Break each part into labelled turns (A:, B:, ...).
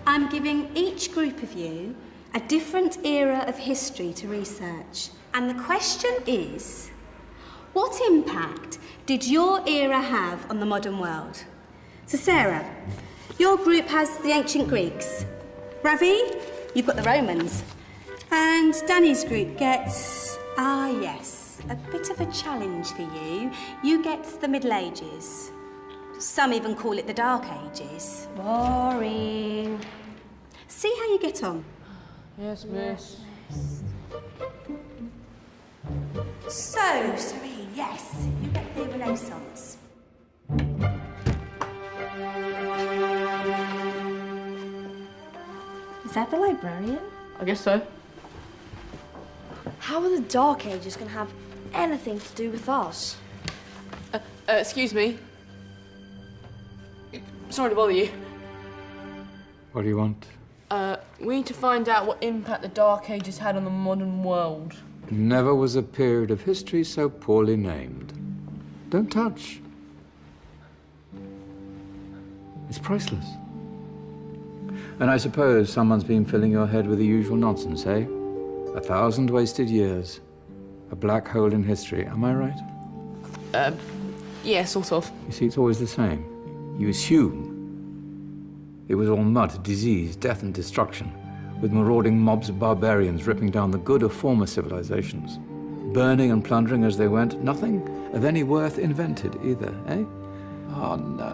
A: I'm giving each group of you a different era of history to research. And the question is, what impact did your era have on the modern world? So Sarah, your group has the ancient Greeks. Ravi, you've got the Romans. And Danny's group gets, yes, a bit of a challenge for you. You get the Middle Ages. Some even call it the Dark Ages. Boring. See how you get on.
B: Yes, miss.
A: So, Serene, yes, you get the Renaissance.
C: Is that the librarian?
B: I guess so.
C: How are the Dark Ages going to have anything to do with us?
B: Excuse me. Sorry to bother you.
D: What do you want?
B: We need to find out what impact the Dark Ages had on the modern world.
D: Never was a period of history so poorly named. Don't touch. It's priceless. And I suppose someone's been filling your head with the usual nonsense, eh? 1,000 wasted years. A black hole in history, am I right?
B: Yeah, sort of.
D: You see, it's always the same. You assume it was all mud, disease, death and destruction, with marauding mobs of barbarians ripping down the good of former civilizations, burning and plundering as they went, nothing of any worth invented either, eh? Oh, no.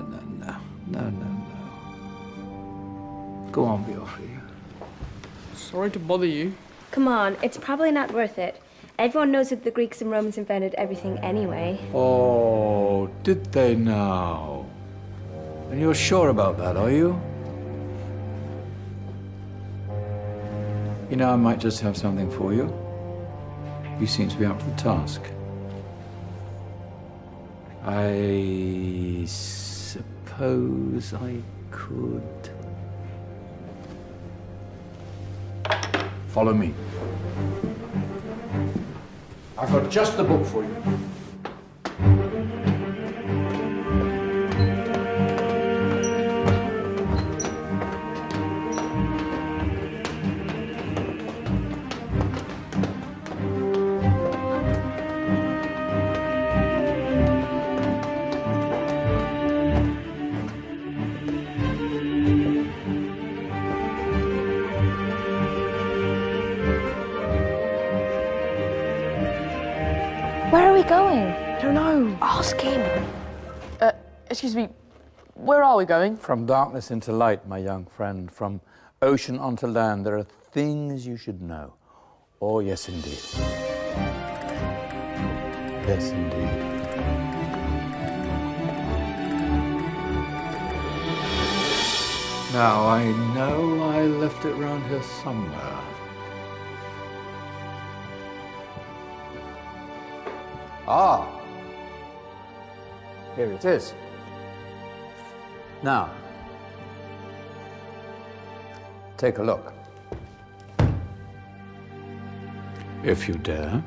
D: Go on, Beofrey.
B: Sorry to bother you.
C: Come on, it's probably not worth it. Everyone knows that the Greeks and Romans invented everything anyway.
D: Oh, did they now? And you're sure about that, are you? You know, I might just have something for you. You seem to be up to the task. I suppose I could... Follow me. I've got just the book for you.
C: Where are we going?
B: I don't know.
C: Ask him.
B: Excuse me, where are we going?
D: From darkness into light, my young friend. From ocean onto land, there are things you should know. Oh, yes, indeed. Yes, indeed. Now, I know I left it round here somewhere. Ah, here it is. Now, take a look. If you dare.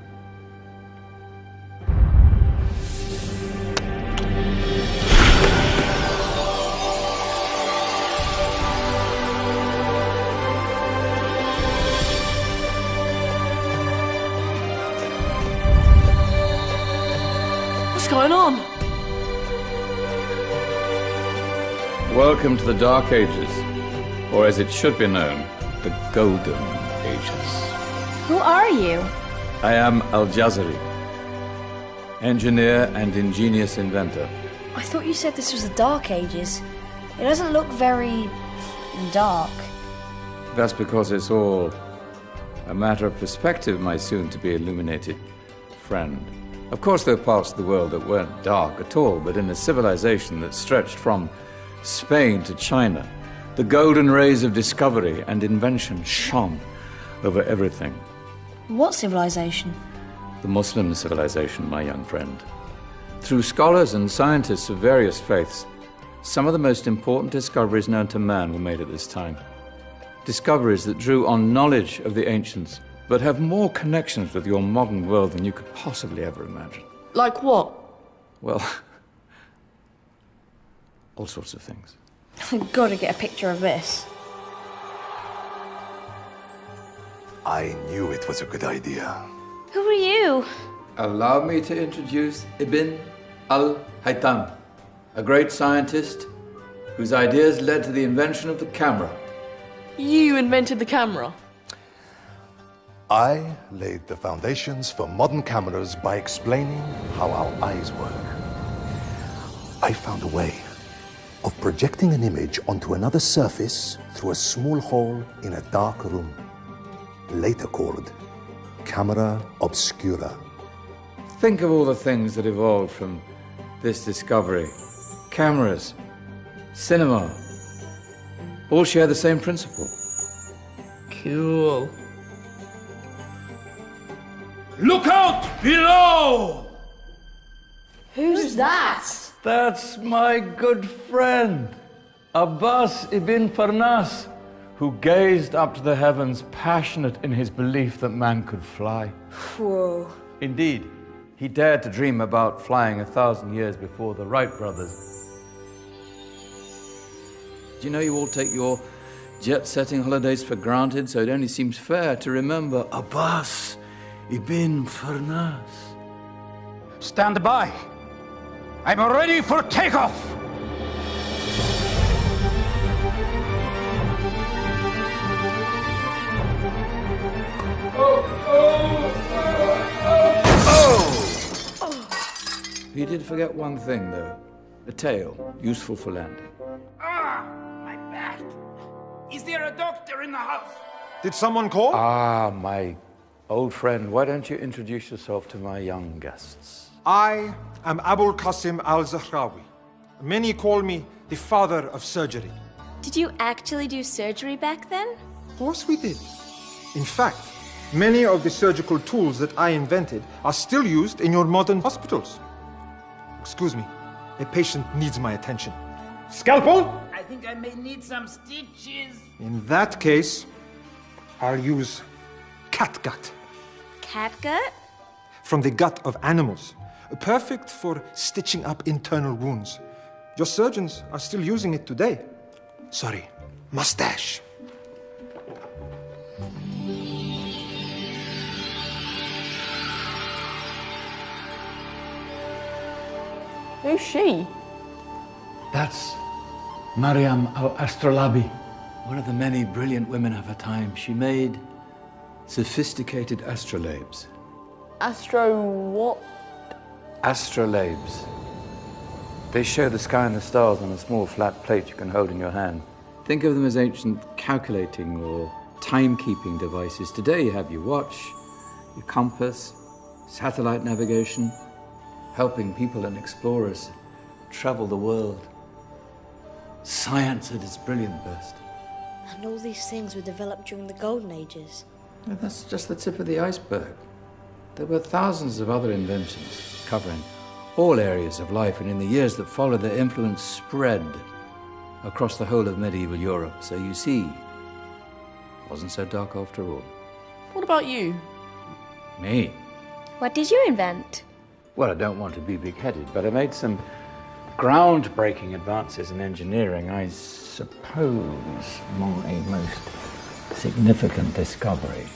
B: What's going on?
D: Welcome to the Dark Ages, or as it should be known, the Golden Ages.
C: Who are you?
D: I am Al-Jazari, engineer and ingenious inventor.
C: I thought you said this was the Dark Ages. It doesn't look very dark.
D: That's because it's all a matter of perspective, my soon-to-be illuminated friend. Of course, there are parts of the world that weren't dark at all, but in a civilization that stretched from Spain to China, the golden rays of discovery and invention shone over everything.
C: What civilization?
D: The Muslim civilization, my young friend. Through scholars and scientists of various faiths, some of the most important discoveries known to man were made at this time. Discoveries that drew on knowledge of the ancients, but have more connections with your modern world than you could possibly ever imagine.
B: Like what?
D: Well, all sorts of things.
C: I've got to get a picture of this.
E: I knew it was a good idea.
C: Who are you?
D: Allow me to introduce Ibn al-Haytham, a great scientist whose ideas led to the invention of the camera.
B: You invented the camera?
E: I laid the foundations for modern cameras by explaining how our eyes work. I found a way of projecting an image onto another surface through a small hole in a dark room, later called camera obscura.
D: Think of all the things that evolved from this discovery. Cameras, cinema, all share the same principle.
B: Cool.
D: Look out below!
C: Who's that?
D: That's my good friend, Abbas ibn Farnas, who gazed up to the heavens, passionate in his belief that man could fly.
C: Whoa.
D: Indeed, he dared to dream about flying 1,000 years before the Wright brothers. Do you know you all take your jet-setting holidays for granted, so it only seems fair to remember Abbas ibn Farnas?
F: Stand by. I'm ready for takeoff.
D: He did forget one thing, though. A tail, useful for landing.
F: Ah, my back. Is there a doctor in the house?
E: Did someone call?
D: Ah, my old friend, why don't you introduce yourself to my young guests?
G: I am Abul Qasim al-Zahrawi. Many call me the father of surgery.
H: Did you actually do surgery back then?
G: Of course we did. In fact, many of the surgical tools that I invented are still used in your modern hospitals. Excuse me, a patient needs my attention. Scalpel?
F: I think I may need some stitches.
G: In that case, I'll use catgut.
H: Catgut?
G: From the gut of animals. Perfect for stitching up internal wounds. Your surgeons are still using it today. Sorry, mustache.
B: Who's she?
D: That's Maryam al-Astrolabi, one of the many brilliant women of her time. She made sophisticated astrolabes.
B: Astro what?
D: Astrolabes. They show the sky and the stars on a small flat plate you can hold in your hand. Think of them as ancient calculating or timekeeping devices. Today you have your watch, your compass, satellite navigation, helping people and explorers travel the world. Science at its brilliant best.
C: And all these things were developed during the Golden Ages.
D: And that's just the tip of the iceberg. There were thousands of other inventions covering all areas of life, and in the years that followed, their influence spread across the whole of medieval Europe. So you see, it wasn't so dark after all.
B: What about you?
D: Me?
H: What did you invent?
D: Well, I don't want to be big-headed, but I made some groundbreaking advances in engineering. I suppose my most significant discovery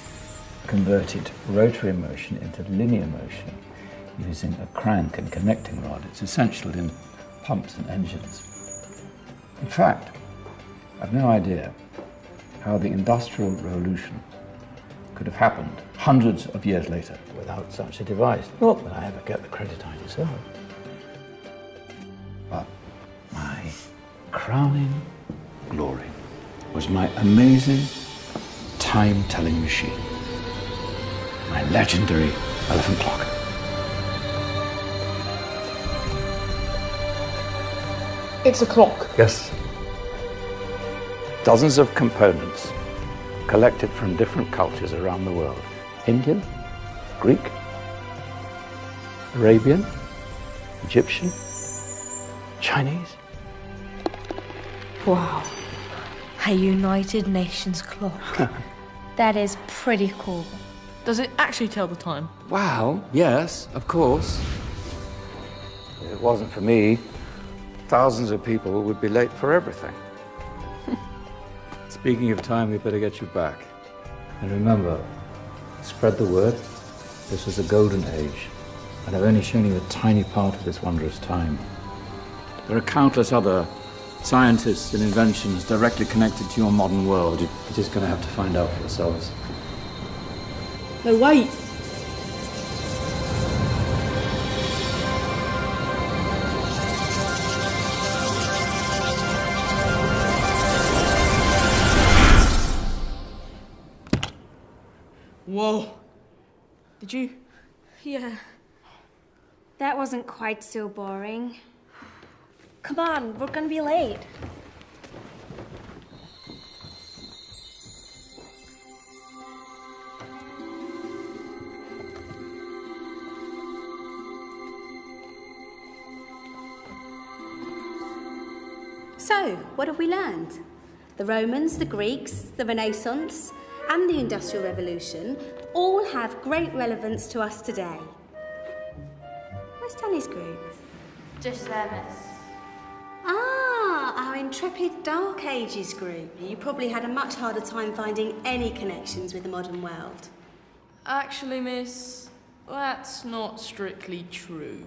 D: converted rotary motion into linear motion using a crank and connecting rod. It's essential in pumps and engines. In fact, I've no idea how the Industrial Revolution could have happened hundreds of years later without such a device. Not that I ever get the credit I deserve. But my crowning glory was my amazing time-telling machine. My legendary elephant clock.
B: It's a clock.
D: Yes. Dozens of components collected from different cultures around the world. Indian, Greek, Arabian, Egyptian, Chinese.
C: Wow. A United Nations clock.
H: That is pretty cool.
B: Does it actually tell the time?
D: Wow, yes, of course. If it wasn't for me, thousands of people would be late for everything. Speaking of time, we better get you back. And remember, spread the word. This was a golden age, and I've only shown you a tiny part of this wondrous time. There are countless other scientists and inventions directly connected to your modern world. You're just going to have to find out for yourselves.
B: No, wait. Whoa. Did you?
H: Yeah. That wasn't quite so boring.
C: Come on, we're gonna be late.
A: So, what have we learned? The Romans, the Greeks, the Renaissance, and the Industrial Revolution all have great relevance to us today. Where's Danny's group?
H: Just there, miss.
A: Ah, our intrepid Dark Ages group. You probably had a much harder time finding any connections with the modern world.
B: Actually, miss, that's not strictly true.